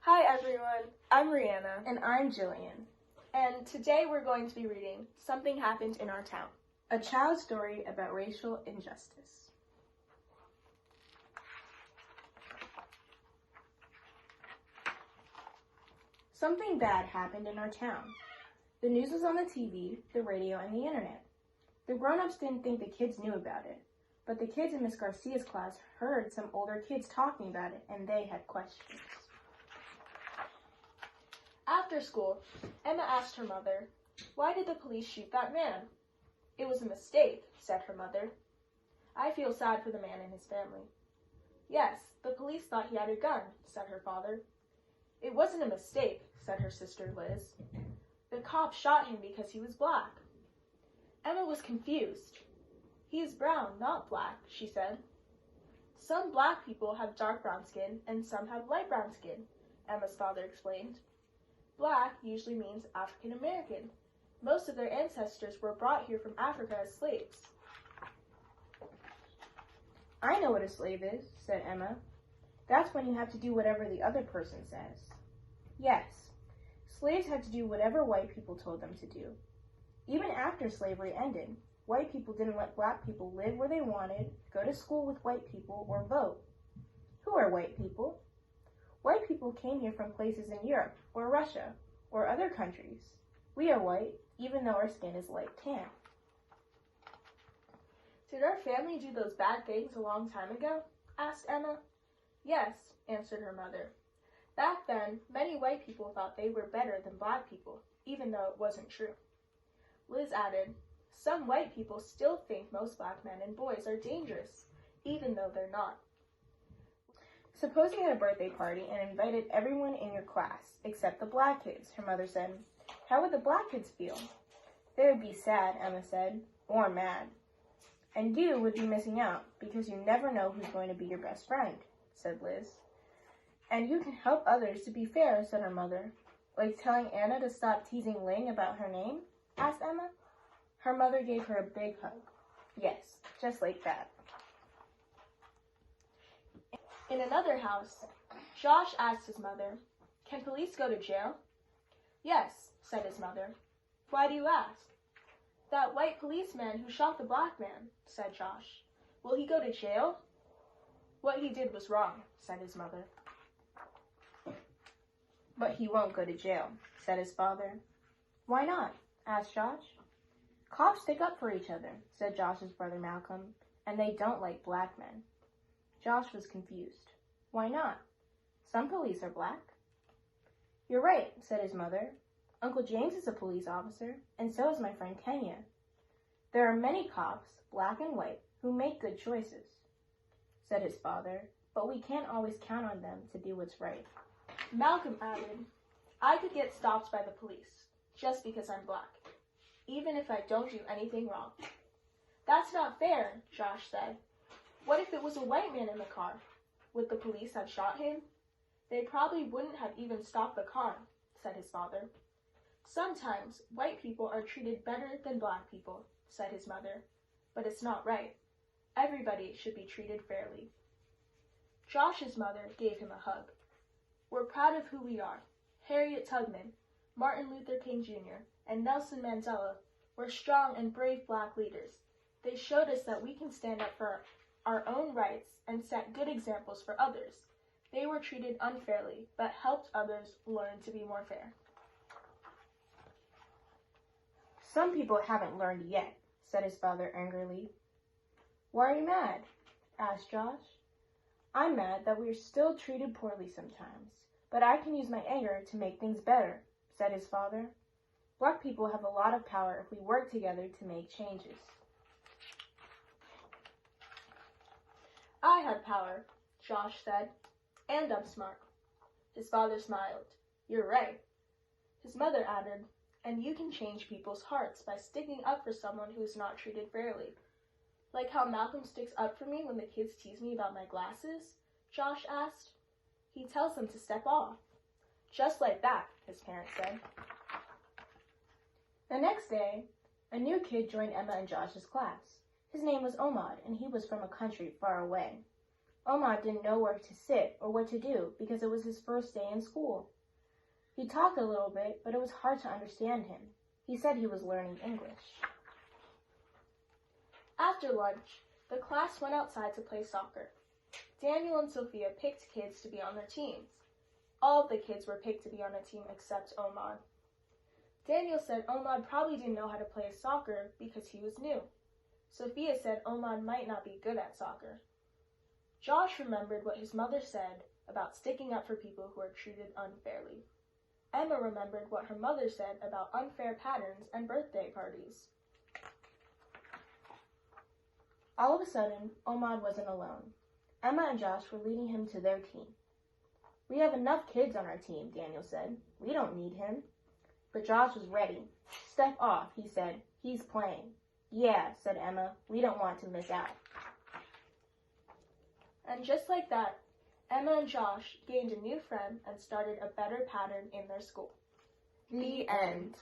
Hi everyone, I'm Reanna. And I'm Gillian. And today we're going to be reading Something Happened in Our Town, a child's story about racial injustice. Something bad happened in our town. The news was on the TV, the radio, and the internet. The grown-ups didn't think the kids knew about it, but the kids in Miss Garcia's class heard some older kids talking about it, and they had questions. After school, Emma asked her mother, "Why did the police shoot that man?" "It was a mistake," said her mother. "I feel sad for the man and his family." "Yes, the police thought he had a gun," said her father. "It wasn't a mistake," said her sister Liz. "The cop shot him because he was black." Emma was confused. "He is brown, not black," she said. "Some black people have dark brown skin and some have light brown skin," Emma's father explained. Black usually means African American. Most of their ancestors were brought here from Africa as slaves. "I know what a slave is," said Emma. "That's when you have to do whatever the other person says." Yes, slaves had to do whatever white people told them to do. Even after slavery ended, white people didn't let black people live where they wanted, go to school with white people, or vote. Who are white people? White people came here from places in Europe, or Russia, or other countries. We are white, even though our skin is light tan. "Did our family do those bad things a long time ago?" asked Emma. "Yes," answered her mother. "Back then, many white people thought they were better than black people, even though it wasn't true." Liz added, "Some white people still think most black men and boys are dangerous, even though they're not." "Suppose you had a birthday party and invited everyone in your class, except the black kids," her mother said. "How would the black kids feel?" "They would be sad," Emma said, "or mad. And you would be missing out, because you never know who's going to be your best friend," said Liz. "And you can help others to be fair," said her mother. "Like telling Anna to stop teasing Ling about her name?" asked Emma. Her mother gave her a big hug. Yes, just like that. In another house, Josh asked his mother, "Can police go to jail?" "Yes," said his mother. "Why do you ask?" "That white policeman who shot the black man," said Josh. "Will he go to jail?" "What he did was wrong," said his mother. "But he won't go to jail," said his father. "Why not?" asked Josh. "Cops stick up for each other," said Josh's brother Malcolm, "and they don't like black men." Josh was confused. "Why not? Some police are black." "You're right," said his mother. "Uncle James is a police officer, and so is my friend Kenya. There are many cops, black and white, who make good choices," said his father, "but we can't always count on them to do what's right." Malcolm added, "I could get stopped by the police just because I'm black, even if I don't do anything wrong." "That's not fair," Josh said. "What if it was a white man in the car? Would the police have shot him?" "They probably wouldn't have even stopped the car," said his father. "Sometimes white people are treated better than black people," said his mother, "but it's not right. Everybody should be treated fairly." Josh's mother gave him a hug. "We're proud of who we are. Harriet Tubman, Martin Luther King Jr., and Nelson Mandela were strong and brave black leaders. They showed us that we can stand up for our own rights and set good examples for others. They were treated unfairly, but helped others learn to be more fair." "Some people haven't learned yet," said his father angrily. "Why are you mad?" asked Josh. "I'm mad that we're still treated poorly sometimes, but I can use my anger to make things better," said his father. "Black people have a lot of power if we work together to make changes." "I have power," Josh said, "and I'm smart." His father smiled. "You're right." His mother added, "And you can change people's hearts by sticking up for someone who is not treated fairly." "Like how Malcolm sticks up for me when the kids tease me about my glasses?" Josh asked. "He tells them to step off." "Just like that," his parents said. The next day, a new kid joined Emma and Josh's class. His name was Omad, and he was from a country far away. Omad didn't know where to sit or what to do because it was his first day in school. He talked a little bit, but it was hard to understand him. He said he was learning English. After lunch, the class went outside to play soccer. Daniel and Sophia picked kids to be on their teams. All of the kids were picked to be on a team except Omad. Daniel said Omad probably didn't know how to play soccer because he was new. Sophia said Omad might not be good at soccer. Josh remembered what his mother said about sticking up for people who are treated unfairly. Emma remembered what her mother said about unfair patterns and birthday parties. All of a sudden, Omad wasn't alone. Emma and Josh were leading him to their team. "We have enough kids on our team," Daniel said. "We don't need him." But Josh was ready. "Step off," he said. "He's playing." "Yeah," said Emma. "We don't want to miss out." And just like that, Emma and Josh gained a new friend and started a better pattern in their school. The end.